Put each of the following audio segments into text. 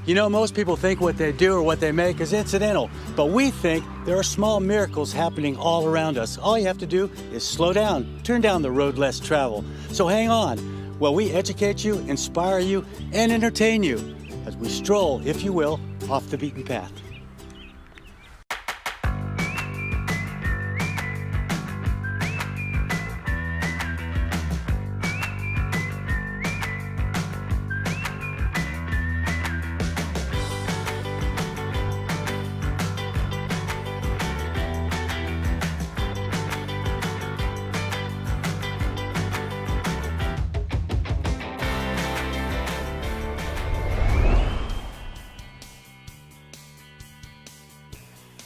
You know, most people think what they do or what they make is incidental, but we think there are small miracles happening all around us. All you have to do is slow down, turn down the road less traveled. So hang on while we educate you, inspire you, and entertain you as we stroll, if you will, off the beaten path.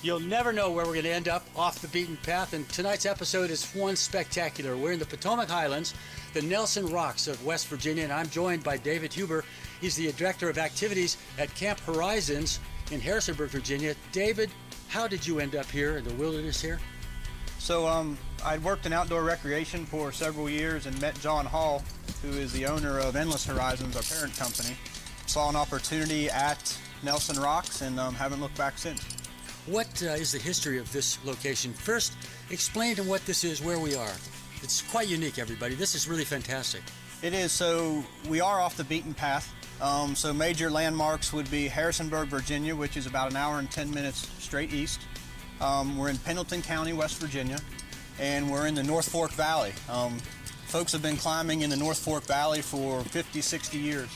You'll never know where we're going to end up off the beaten path, and tonight's episode is one spectacular. We're in the Potomac Highlands, the Nelson Rocks of West Virginia, and I'm joined by David Huber. He's the Director of Activities at Camp Horizons in Harrisonburg, Virginia. David, how did you end up here in the wilderness here? So I'd worked in outdoor recreation for several years and met John Hall, who is the owner of Endless Horizons, our parent company. Saw an opportunity at Nelson Rocks and haven't looked back since. What is the history of this location? First, explain to what this is, where we are. It's quite unique, everybody. This is really fantastic. It is. So we are off the beaten path. So major landmarks would be Harrisonburg, Virginia, which is about an hour and 10 minutes straight east. We're in Pendleton County, West Virginia, and we're in the North Fork Valley. Folks have been climbing in the North Fork Valley for 50, 60 years.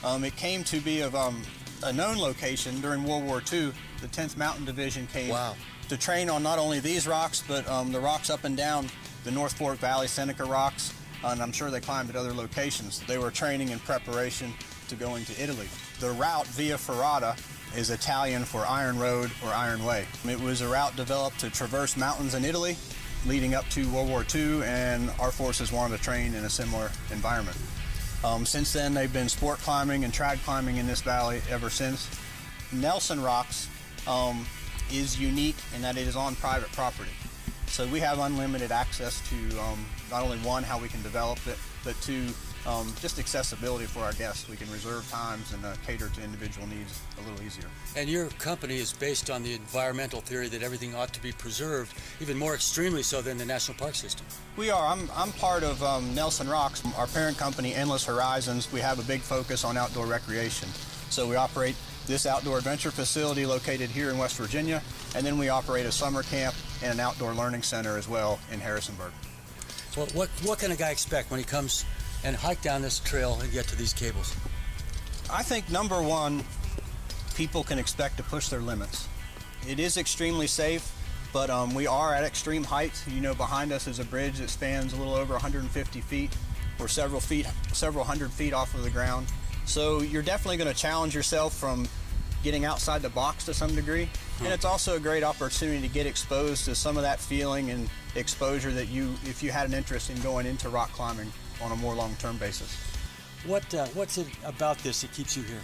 It came to be of a known location during World War II. The 10th Mountain Division came to train on not only these rocks, but the rocks up and down the North Fork Valley, Seneca rocks, and I'm sure they climbed at other locations. They were training in preparation to going to Italy. The route Via Ferrata is Italian for Iron Road or Iron Way. It was a route developed to traverse mountains in Italy leading up to World War II, and our forces wanted to train in a similar environment. Since then, they've been sport climbing and trad climbing in this valley ever since. Nelson Rocks is unique in that it is on private property. So we have unlimited access to not only one, how we can develop it, but two, just accessibility for our guests. We can reserve times and cater to individual needs a little easier. And your company is based on the environmental theory that everything ought to be preserved, even more extremely so than the National Park System. We are. I'm part of Nelson Rocks. Our parent company, Endless Horizons, we have a big focus on outdoor recreation. So we operate this outdoor adventure facility located here in West Virginia, and then we operate a summer camp and an outdoor learning center as well in Harrisonburg. Well, what can a guy expect when he comes and hike down this trail and get to these cables? I think number one, people can expect to push their limits. It is extremely safe, but we are at extreme heights. You know, behind us is a bridge that spans a little over 150 feet. We're several hundred feet off of the ground. So you're definitely going to challenge yourself from getting outside the box to some degree. And it's also a great opportunity to get exposed to some of that feeling and exposure that if you had an interest in going into rock climbing on a more long-term basis. What's it about this that keeps you here?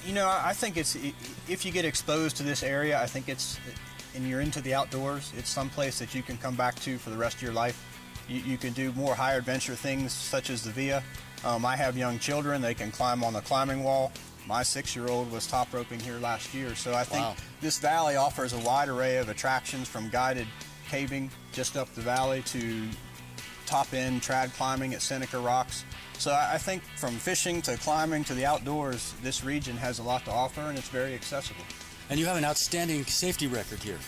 You know, I think it's, if you get exposed to this area, I think and you're into the outdoors, it's someplace that you can come back to for the rest of your life. You can do more high adventure things such as the Via. I have young children, they can climb on the climbing wall. My 6-year-old was top roping here last year. So I think this valley offers a wide array of attractions, from guided caving just up the valley to top end trad climbing at Seneca Rocks. So I think from fishing to climbing to the outdoors, this region has a lot to offer, and it's very accessible. And you have an outstanding safety record here.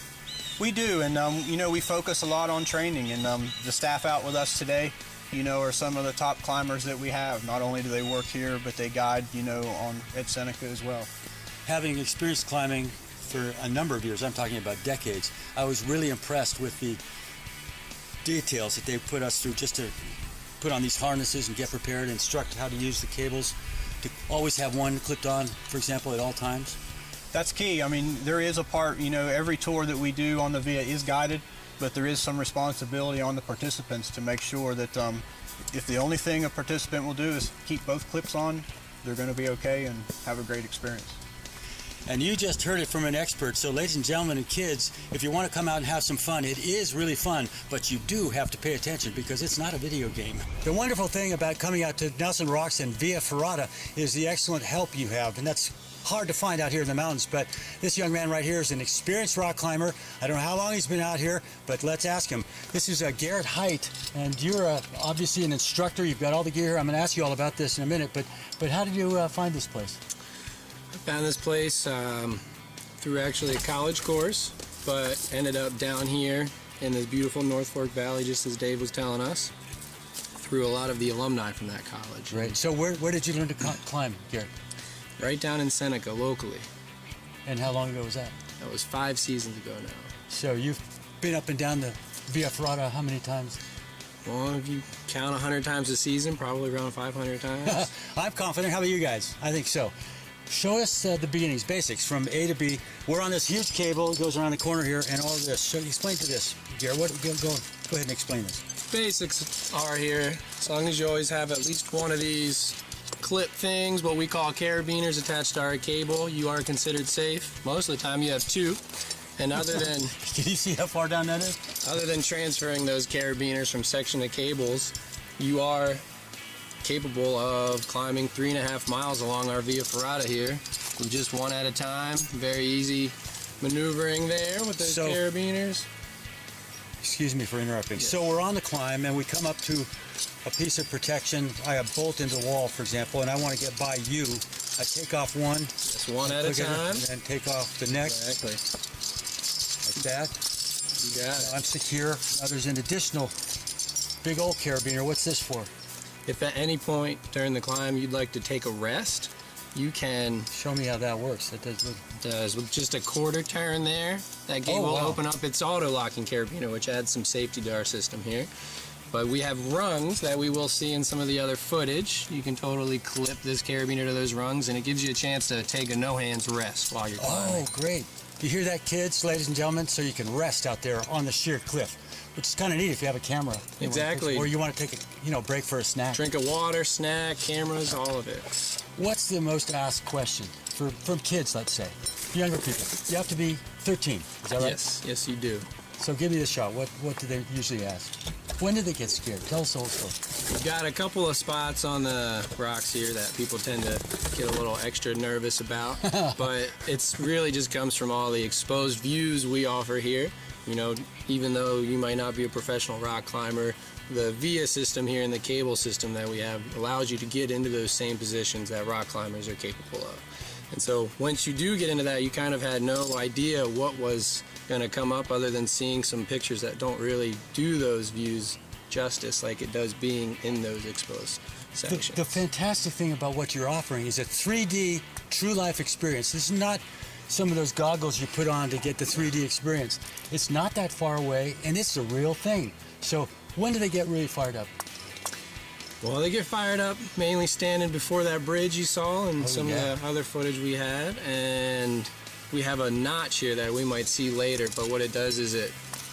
We do, and you know, we focus a lot on training, and the staff out with us today, you know, are some of the top climbers that we have. Not only do they work here, but they guide, you know, at Seneca as well. Having experienced climbing for a number of years, I'm talking about decades, I was really impressed with the details that they put us through just to put on these harnesses and get prepared, instruct how to use the cables, to always have one clipped on, for example, at all times. That's key. I mean, there is a part, you know, every tour that we do on the Via is guided, but there is some responsibility on the participants to make sure that if the only thing a participant will do is keep both clips on, they're going to be okay and have a great experience. And you just heard it from an expert. So ladies and gentlemen and kids, if you want to come out and have some fun, it is really fun, but you do have to pay attention because it's not a video game. The wonderful thing about coming out to Nelson Rocks and Via Ferrata is the excellent help you have, and that's hard to find out here in the mountains. But this young man right here is an experienced rock climber. I don't know how long he's been out here, but let's ask him. This is Garrett Height, and you're obviously an instructor. You've got all the gear here. I'm going to ask you all about this in a minute, but how did you find this place? I found this place through actually a college course, but ended up down here in this beautiful North Fork Valley, just as Dave was telling us, through a lot of the alumni from that college. Right. So where did you learn to climb, Garrett? Right down in Seneca, locally. And how long ago was that? That was 5 seasons ago now. So you've been up and down the Via Ferrata how many times? Well, if you count 100 times a season, probably around 500 times. I'm confident. How about you guys? I think so. Show us the beginnings, basics, from A to B. We're on this huge cable. It goes around the corner here, and all of this. So explain to this, Garrett. Go ahead and explain this. Basics are here, as long as you always have at least one of these clip things, what we call carabiners, attached to our cable. You are considered safe. Most of the time you have 2. And other than... Can you see how far down that is? Other than transferring those carabiners from section to cables, you are capable of climbing 3.5 miles along our Via Ferrata here, just one at a time. Very easy maneuvering there with those carabiners. Excuse me for interrupting. Yes. So we're on the climb, and we come up to a piece of protection. I bolt into the wall, for example, and I want to get by you. I take off one. Just one at a time. And then take off the next. Exactly. Like that. You got it. I'm secure. Now there's an additional big old carabiner. What's this for? If at any point during the climb you'd like to take a rest, you can. Show me how that works. That does look... Does with just a quarter turn there. That gate will open up its auto-locking carabiner, which adds some safety to our system here. But we have rungs that we will see in some of the other footage. You can totally clip this carabiner to those rungs, and it gives you a chance to take a no-hands rest while you're climbing. Oh, great. You hear that, kids, ladies and gentlemen? So you can rest out there on the sheer cliff, which is kind of neat if you have a camera. Exactly. Or you want to take a break for a snack. Drink of water, snack, cameras, all of it. What's the most asked question from kids, let's say? Younger people. You have to be 13, is that right? Yes, you do. So give me the shot. What do they usually ask? When do they get scared? Tell us the whole story. We've got a couple of spots on the rocks here that people tend to get a little extra nervous about, but it's really just comes from all the exposed views we offer here. You know, even though you might not be a professional rock climber, the VIA system here and the cable system that we have allows you to get into those same positions that rock climbers are capable of. And so once you do get into that, you kind of had no idea what was going to come up other than seeing some pictures that don't really do those views justice like it does being in those exposed sections. The fantastic thing about what you're offering is a 3D true life experience. This is not some of those goggles you put on to get the 3D experience. It's not that far away, and it's a real thing. So when do they get really fired up? Well, they get fired up mainly standing before that bridge you saw and some of the other footage we had. And we have a notch here that we might see later, but what it does is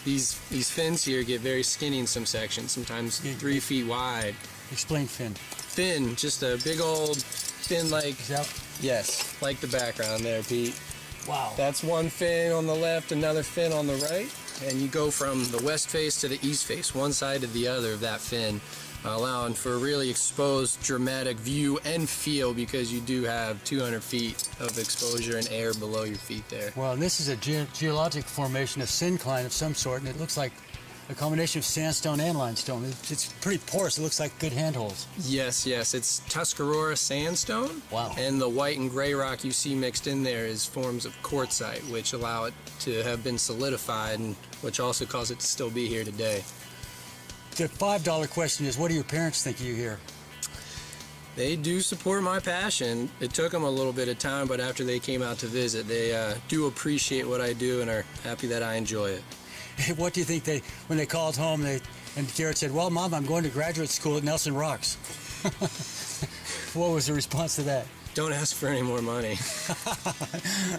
these fins here get very skinny in some sections, sometimes 3 feet wide. Explain fin. Fin, just a big old fin like... Yes, like the background there, Pete. Wow. That's one fin on the left, another fin on the right, and you go from the west face to the east face, one side to the other of that fin, allowing for a really exposed, dramatic view and feel because you do have 200 feet of exposure and air below your feet there. Well, this is a geologic formation, a syncline of some sort, and it looks like a combination of sandstone and limestone. It's pretty porous. It looks like good handholds. Yes, it's Tuscarora sandstone. Wow. And the white and gray rock you see mixed in there is forms of quartzite, which allow it to have been solidified and which also cause it to still be here today. The $5 question is, what do your parents think of you here? They do support my passion. It took them a little bit of time, but after they came out to visit, they do appreciate what I do and are happy that I enjoy it. What do you think when they called home and Garrett said, well, Mom, I'm going to graduate school at Nelson Rocks? What was the response to that? Don't ask for any more money.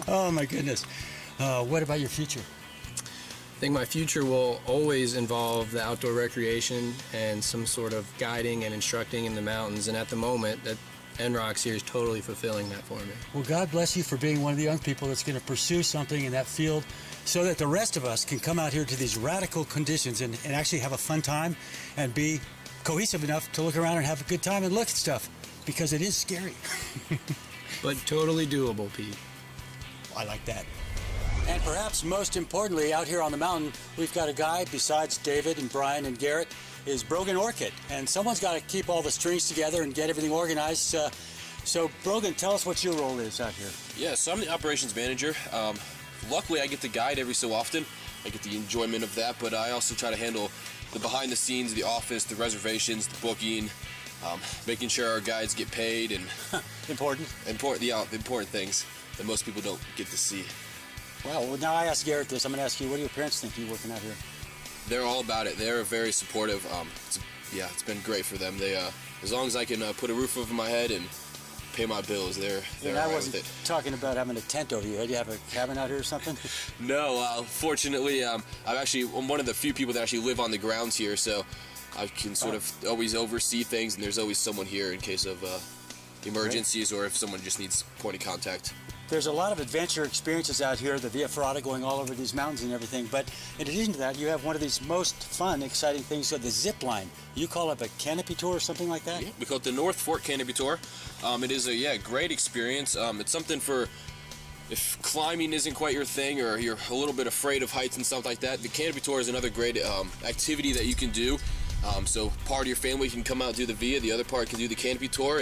Oh, my goodness. What about your future? I think my future will always involve the outdoor recreation and some sort of guiding and instructing in the mountains. And at the moment, NROCC's here is totally fulfilling that for me. Well, God bless you for being one of the young people that's going to pursue something in that field so that the rest of us can come out here to these radical conditions and actually have a fun time and be cohesive enough to look around and have a good time and look at stuff, because it is scary. But totally doable, Pete. I like that. And perhaps most importantly, out here on the mountain, we've got a guy besides David and Brian and Garrett, is Brogan Orchid. And someone's got to keep all the strings together and get everything organized. So Brogan, tell us what your role is out here. Yeah, so I'm the operations manager. Luckily, I get to guide every so often. I get the enjoyment of that, but I also try to handle the behind the scenes, the office, the reservations, the booking, making sure our guides get paid, and Important. the important things that most people don't get to see. Well, now I asked Garrett this. I'm going to ask you, what do your parents think you working out here? They're all about it. They're very supportive. It's been great for them. They, as long as I can put a roof over my head and pay my bills, they're And all I right wasn't with it. talking about having a tent over you. Do you have a cabin out here or something? No, fortunately, I'm one of the few people that actually live on the grounds here, so I can sort of always oversee things, and there's always someone here in case of emergencies or if someone just needs point of contact. There's a lot of adventure experiences out here, the Via Ferrata going all over these mountains and everything, but in addition to that, you have one of these most fun, exciting things, the zip line. You call it a canopy tour or something like that? Yeah, we call it the North Fork Canopy Tour. It is a great experience. It's something for if climbing isn't quite your thing or you're a little bit afraid of heights and stuff like that. The Canopy Tour is another great activity that you can do. So part of your family can come out and do the Via, the other part can do the Canopy Tour.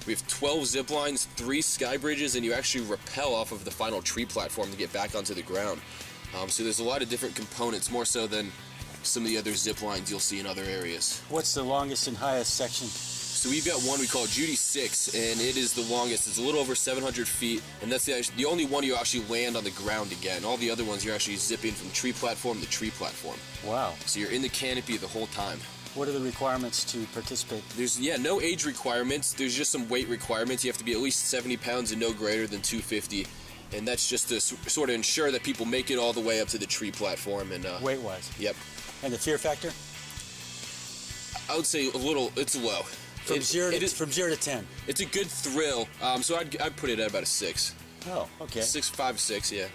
We have 12 zip lines, 3 sky bridges, and you actually rappel off of the final tree platform to get back onto the ground. So there's a lot of different components, more so than some of the other zip lines you'll see in other areas. What's the longest and highest section? So we've got one we call Judy 6, and it is the longest. It's a little over 700 feet, and that's the only one you actually land on the ground again. All the other ones you're actually zipping from tree platform to tree platform. Wow. So you're in the canopy the whole time. What are the requirements to participate? There's no age requirements. There's just some weight requirements. You have to be at least 70 pounds and no greater than 250, and that's just to sort of ensure that people make it all the way up to the tree platform. And Weight-wise? Yep. And the fear factor? I would say it's low. From 0 to 10? It's a good thrill. So I'd put it at about a 6. Oh, okay. 5, 6, yeah.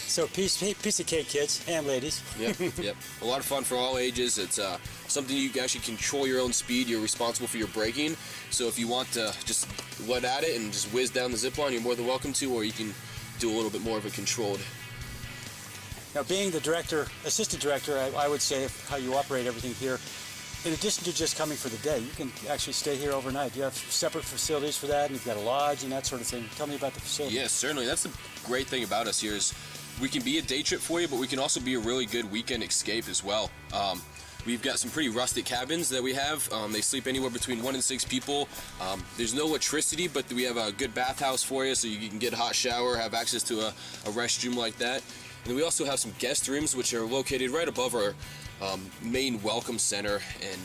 So piece of cake, kids and ladies. Yep. A lot of fun for all ages. It's something you can actually control your own speed. You're responsible for your braking. So if you want to just let at it and just whiz down the zip line, you're more than welcome to, or you can do a little bit more of a controlled. Now, being the assistant director, I would say how you operate everything here, in addition to just coming for the day, you can actually stay here overnight. You have separate facilities for that, and you've got a lodge and that sort of thing. Tell me about the facility. Yes, certainly. That's the great thing about us here is we can be a day trip for you, but we can also be a really good weekend escape as well. We've got some pretty rustic cabins that we have. They sleep anywhere between 1 and 6 people. There's no electricity, but we have a good bathhouse for you, so you can get a hot shower, have access to a restroom like that. And then we also have some guest rooms, which are located right above our main welcome center, and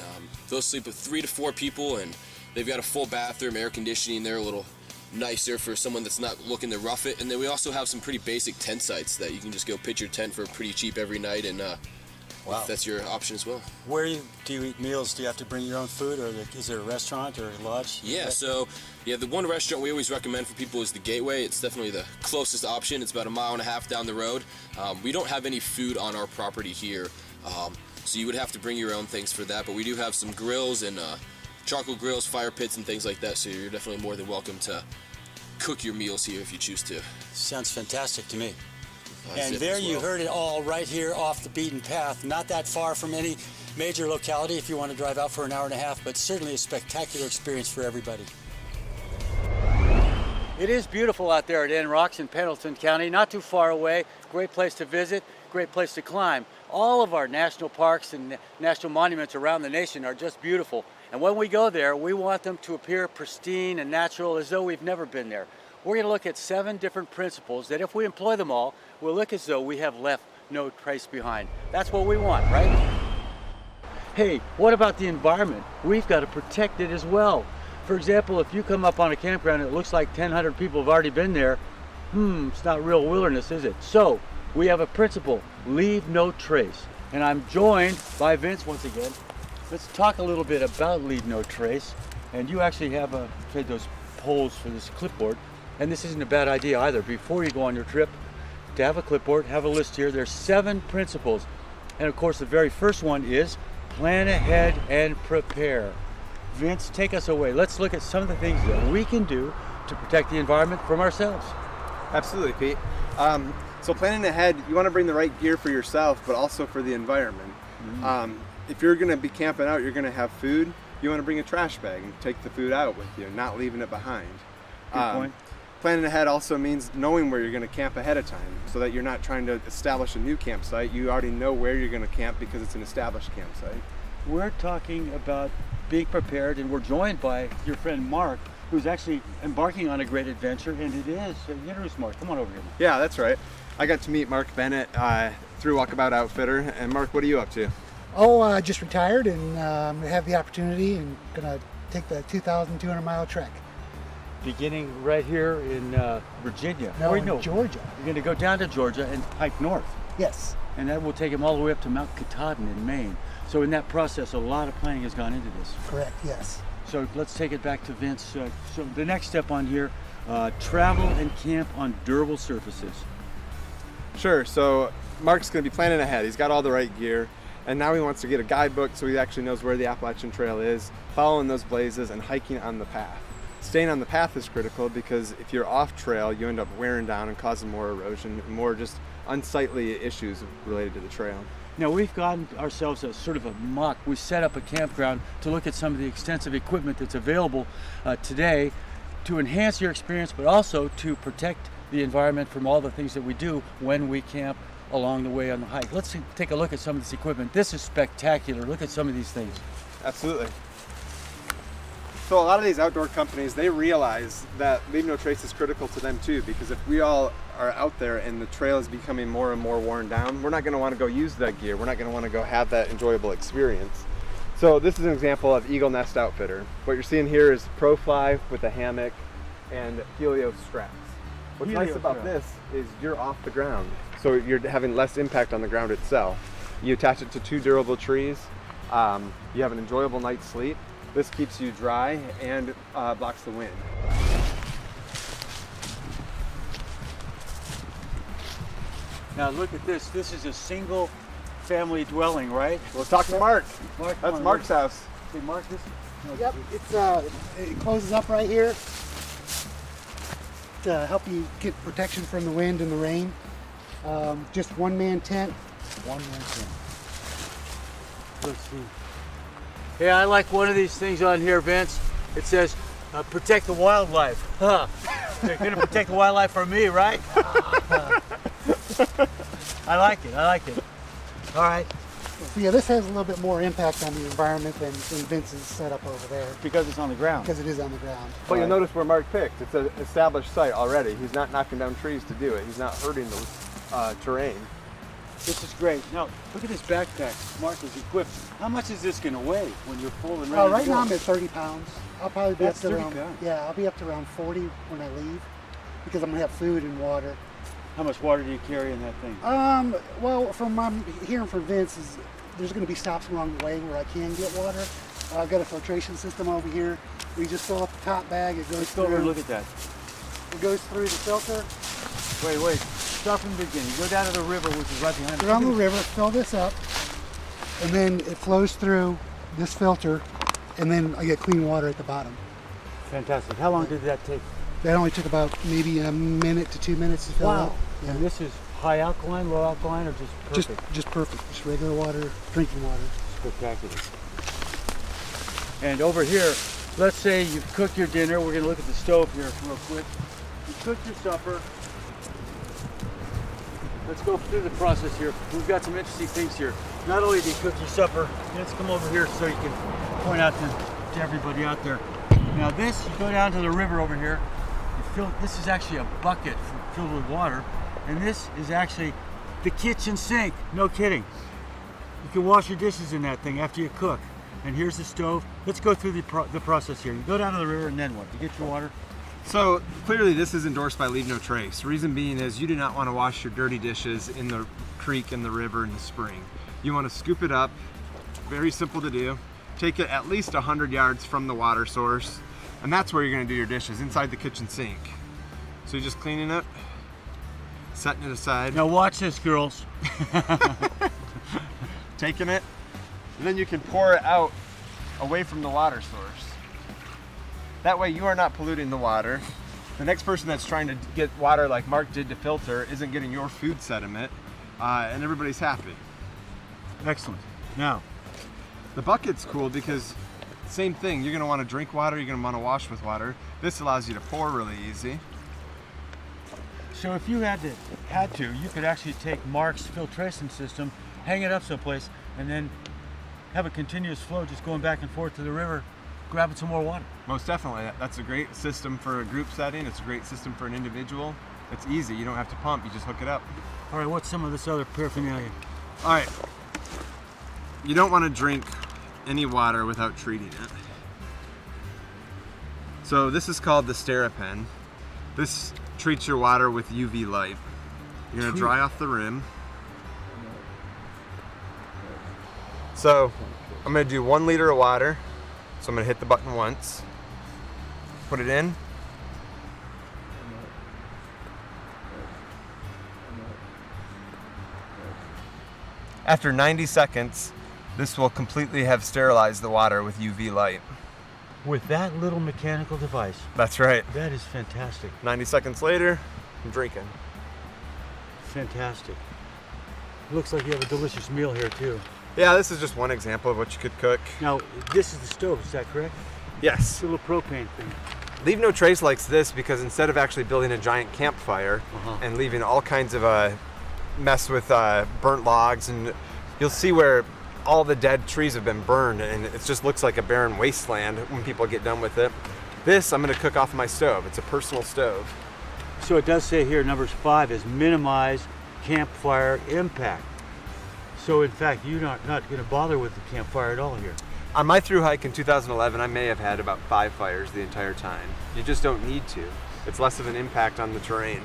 those sleep with 3 to 4 people, and they've got a full bathroom, air conditioning. They're a little nicer for someone that's not looking to rough it. And then we also have some pretty basic tent sites that you can just go pitch your tent for pretty cheap every night, and wow. That's your option as well. Where do you eat meals? Do you have to bring your own food, or is there a restaurant or a lodge? Yeah, so the one restaurant we always recommend for people is the Gateway. It's definitely the closest option. It's about 1.5 miles down the road. We don't have any food on our property here, so you would have to bring your own things for that, but we do have some grills and charcoal grills, fire pits, and things like that, so you're definitely more than welcome to cook your meals here if you choose to. Sounds fantastic to me. Zip And there as you well. heard it all right here off the beaten path, not that far from any major locality if you want to drive out for 1.5 hours, but certainly a spectacular experience for everybody. It is beautiful out there at NROCC's in Pendleton County, not too far away. Great place to visit, great place to climb. All of our national parks and national monuments around the nation are just beautiful. And when we go there, we want them to appear pristine and natural as though we've never been there. We're going to look at 7 different principles that if we employ them all, will look as though we have left no trace behind. That's what we want, right? Hey, what about the environment? We've got to protect it as well. For example, if you come up on a campground and it looks like 1,000 people have already been there, it's not real wilderness, is it? So, we have a principle, leave no trace. And I'm joined by Vince once again. Let's talk a little bit about leave no trace. And you actually have those holes for this clipboard, and this isn't a bad idea either. Before you go on your trip, to have a clipboard, have a list here. There's 7 principles, and of course the very first one is plan ahead and prepare. Vince, take us away. Let's look at some of the things that we can do to protect the environment from ourselves. Absolutely, Pete. So planning ahead, you want to bring the right gear for yourself, but also for the environment. If you're going to be camping out, you're going to have food, you want to bring a trash bag and take the food out with you, not leaving it behind. Good point. Planning ahead also means knowing where you're going to camp ahead of time, so that you're not trying to establish a new campsite. You already know where you're going to camp because it's an established campsite. We're talking about being prepared, and we're joined by your friend Mark, who's actually embarking on a great adventure, and it is, introduce Mark, come on over here. Mark. Yeah, that's right. I got to meet Mark Bennett through Walkabout Outfitter. And Mark, what are you up to? Oh, I just retired and have the opportunity and gonna take the 2,200 mile trek. Beginning right here in Virginia. No, Or in Georgia. You're going to go down to Georgia and hike north, Yes. and that will take him all the way up to Mount Katahdin in Maine. So in that process, a lot of planning has gone into this. Correct. Yes. So let's take it back to Vince. So the next step on here, travel and camp on durable surfaces. Sure, so Mark's going to be planning ahead. He's got all the right gear, and now he wants to get a guidebook so he actually knows where the Appalachian Trail is, following those blazes and hiking on the path. Staying on the path is critical because if you're off trail, you end up wearing down and causing more erosion, and more just unsightly issues related to the trail. Now we've gotten ourselves a sort of a mock. We set up a campground to look at some of the extensive equipment that's available today to enhance your experience, but also to protect the environment from all the things that we do when we camp along the way on the hike. Let's take a look at some of this equipment. This is spectacular. Look at some of these things. Absolutely. So a lot of these outdoor companies, they realize that Leave No Trace is critical to them too, because if we all are out there and the trail is becoming more and more worn down, we're not going to want to go use that gear. We're not going to want to go have that enjoyable experience. So this is an example of Eagle Nest Outfitter. What you're seeing here is ProFly with a hammock and Helio straps. What's nice about this is you're off the ground, so you're having less impact on the ground itself. You attach it to 2 durable trees. You have an enjoyable night's sleep. This keeps you dry and blocks the wind. Now look at this. This is a single family dwelling, right? We'll talk to Mark. Mark, That's Mark's house. Hey, Mark, this. Yep. It closes up right here to help you get protection from the wind and the rain. Just one-man tent. One-man tent. Let's see. Yeah, I like one of these things on here, Vince. It says, protect the wildlife. Huh. They're going to protect the wildlife from me, right? I like it. I like it. All right. So yeah, this has a little bit more impact on the environment than Vince's setup over there Because it's on the ground. because it is on the ground. But you'll notice where Mark picked. It's an established site already. He's not knocking down trees to do it. He's not hurting the terrain. This is great. Now, look at this backpack Mark is equipped. How much is this going to weigh when you're full and ready to Right go? now I'm at 30 pounds. I'll probably be That's up to 30 around, pounds. yeah, I'll be up to around 40 when I leave because I'm gonna have food and water. How much water do you carry in that thing? Well, from I'm hearing from Vince is there's gonna be stops along the way where I can get water. I've got a filtration system over here. We just fill up the top bag. It goes Let's go over and look at that. It goes through the filter. Wait. Start from the beginning. Go down to the river, which is right behind us. Around the river, fill this up, and then it flows through this filter, and then I get clean water at the bottom. Fantastic. How long did that take? That only took about maybe a minute to 2 minutes to fill up. Yeah. And this is high alkaline, low alkaline, or just perfect? Just perfect. Just regular water, drinking water. Spectacular. And over here, let's say you've cooked your dinner. We're going to look at the stove here real quick. You cooked your supper. Let's go through the process here. We've got some interesting things here. Not only do you cook your supper, let's come over here so you can point out to everybody out there. Now this, you go down to the river over here. This is actually a bucket filled with water, and this is actually the kitchen sink. No kidding. You can wash your dishes in that thing after you cook. And here's the stove. Let's go through the process here. You go down to the river, and then what? You get your water. So clearly this is endorsed by Leave No Trace. Reason being is you do not want to wash your dirty dishes in the creek, in the river, in the spring. You want to scoop it up. Very simple to do. Take it at least 100 yards from the water source. And that's where you're gonna do your dishes, inside the kitchen sink. So you're just cleaning it, setting it aside. Now watch this, girls. Taking it, and then you can pour it out away from the water source. That way you are not polluting the water. The next person that's trying to get water like Mark did to filter isn't getting your food sediment, and everybody's happy. Excellent. Now, The bucket's cool because same thing, you're gonna wanna drink water, you're gonna wanna wash with water. This allows you to pour really easy. so if you had to, you could actually take Mark's filtration system, hang it up someplace, and then have a continuous flow just going back and forth to the river, grabbing some more water. Most definitely, that's a great system for a group setting, it's a great system for an individual. It's easy, you don't have to pump, you just hook it up. All right, what's some of this other paraphernalia? All right, you don't wanna drink any water without treating it. So this is called the Sterapen. This treats your water with UV light. You're gonna dry off the rim. So I'm gonna do 1 liter of water. So I'm gonna hit the button once, put it in. After 90 seconds, this will completely have sterilized the water with UV light. With that little mechanical device. That's right. That is fantastic. 90 seconds later, I'm drinking. Fantastic. Looks like you have a delicious meal here too. Yeah, this is just one example of what you could cook. Now, this is the stove, is that correct? Yes. It's a little propane thing. Leave No Trace likes this because instead of actually building a giant campfire and leaving all kinds of mess with burnt logs, and you'll see where all the dead trees have been burned and it just looks like a barren wasteland when people get done with it. This I'm going to cook off my stove. It's a personal stove. So it does say here, number 5 is minimize campfire impact. So in fact, you're not going to bother with the campfire at all here. On my through hike in 2011, I may have had about 5 fires the entire time. You just don't need to. It's less of an impact on the terrain.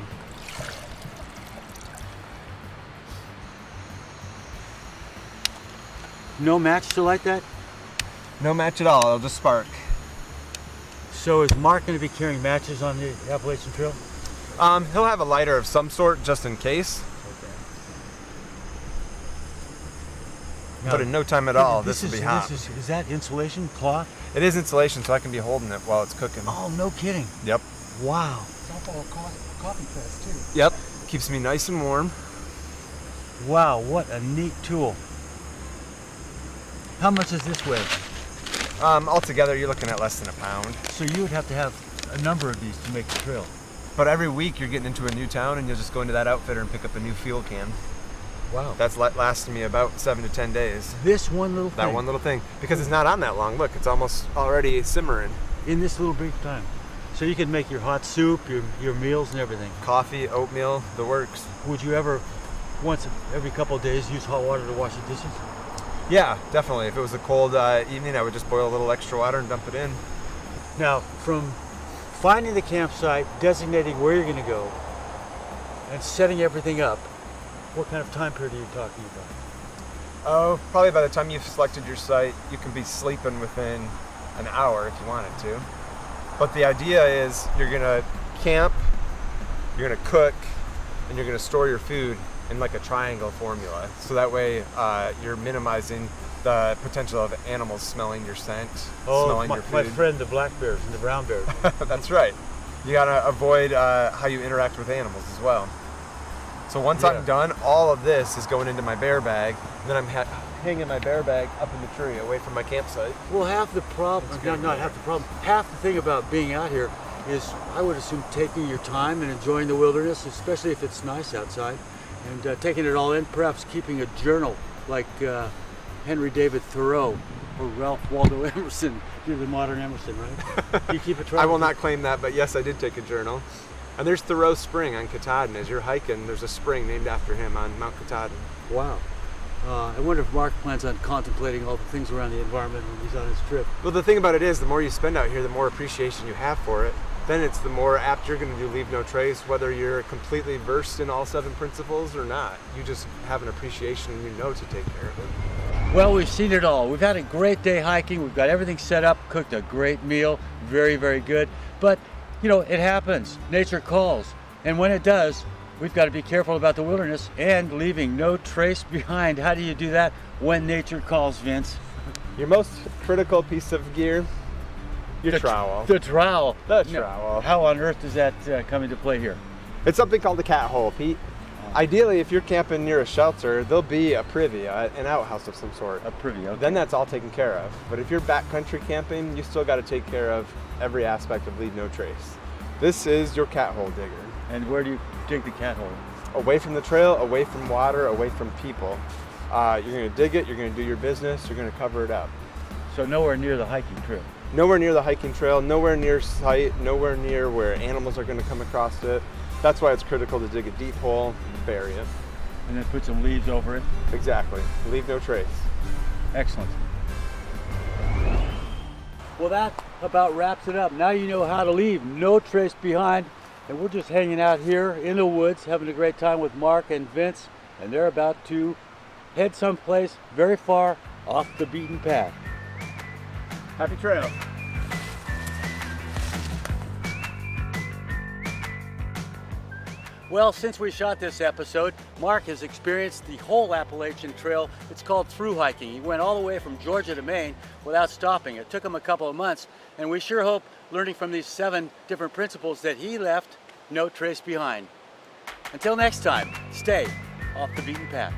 No match to light that? No match at all, it'll just spark. So is Mark going to be carrying matches on the Appalachian Trail? He'll have a lighter of some sort just in case. But in no time at all, this will be hot. Is that insulation cloth? It is insulation, so I can be holding it while it's cooking. Oh, no kidding. Yep. Wow. It's also a coffee press too. Yep. Keeps me nice and warm. Wow, what a neat tool. How much does this weigh? Altogether, you're looking at less than a pound. So you would have to have a number of these to make the trail. But every week, you're getting into a new town, and you'll just go into that outfitter and pick up a new fuel can. Wow. That's lasting me about 7 to 10 days. This one little thing? That one little thing. Because it's not on that long. Look, it's almost already simmering. In this little brief time. So you can make your hot soup, your meals and everything. Coffee, oatmeal, the works. Would you ever, once every couple of days, use hot water to wash the dishes? Yeah, definitely. If it was a cold evening, I would just boil a little extra water and dump it in. Now, from finding the campsite, designating where you're going to go, and setting everything up, what kind of time period are you talking about? Oh, probably by the time you've selected your site, you can be sleeping within an hour if you wanted to. But the idea is you're gonna camp, you're gonna cook, and you're gonna store your food in like a triangle formula. So that way you're minimizing the potential of animals smelling your scent, smelling your food. My friend, the black bears and the brown bears. That's right. You gotta avoid how you interact with animals as well. So once I'm done, all of this is going into my bear bag, and then I'm hanging my bear bag up in the tree away from my campsite. Well, half the problem, not half the problem, half the thing about being out here is, I would assume, taking your time and enjoying the wilderness, especially if it's nice outside, and taking it all in, perhaps keeping a journal like Henry David Thoreau or Ralph Waldo Emerson. You're the modern Emerson, right? You keep a track. I will not claim that, but yes, I did take a journal. And there's Thoreau Spring on Katahdin. As you're hiking, there's a spring named after him on Mount Katahdin. Wow. I wonder if Mark plans on contemplating all the things around the environment when he's on his trip. Well, the thing about it is, the more you spend out here, the more appreciation you have for it. Then it's the more apt you're going to do Leave No Trace, whether you're completely versed in all 7 principles or not. You just have an appreciation and you know to take care of it. Well, we've seen it all. We've had a great day hiking. We've got everything set up, cooked a great meal, very, very good. But, you know, it happens. Nature calls. And when it does, we've got to be careful about the wilderness and leaving no trace behind. How do you do that when nature calls, Vince? Your most critical piece of gear, your trowel. The trowel. The Now, trowel. how on earth does that come into play here? It's something called the cat hole, Pete. Ideally, if you're camping near a shelter, there'll be a privy, an outhouse of some sort. A privy, okay. Then that's all taken care of. But if you're backcountry camping, you still got to take care of every aspect of leave no trace. This is your cat hole digger. And where do you dig the cat hole? Away from the trail, away from water, away from people. You're going to dig it, you're going to do your business, you're going to cover it up. So nowhere near the hiking trail. Nowhere near the hiking trail, nowhere near sight, nowhere near where animals are going to come across it. That's why it's critical to dig a deep hole, bury it. And then put some leaves over it. Exactly. Leave no trace. Excellent. Well, that about wraps it up. Now you know how to leave no trace behind. And we're just hanging out here in the woods, having a great time with Mark and Vince. And they're about to head someplace very far off the beaten path. Happy trails. Well, since we shot this episode, Mark has experienced the whole Appalachian Trail. It's called through hiking. He went all the way from Georgia to Maine without stopping. It took him a couple of months, and we sure hope, learning from these 7 different principles, that he left no trace behind. Until next time, stay off the beaten path.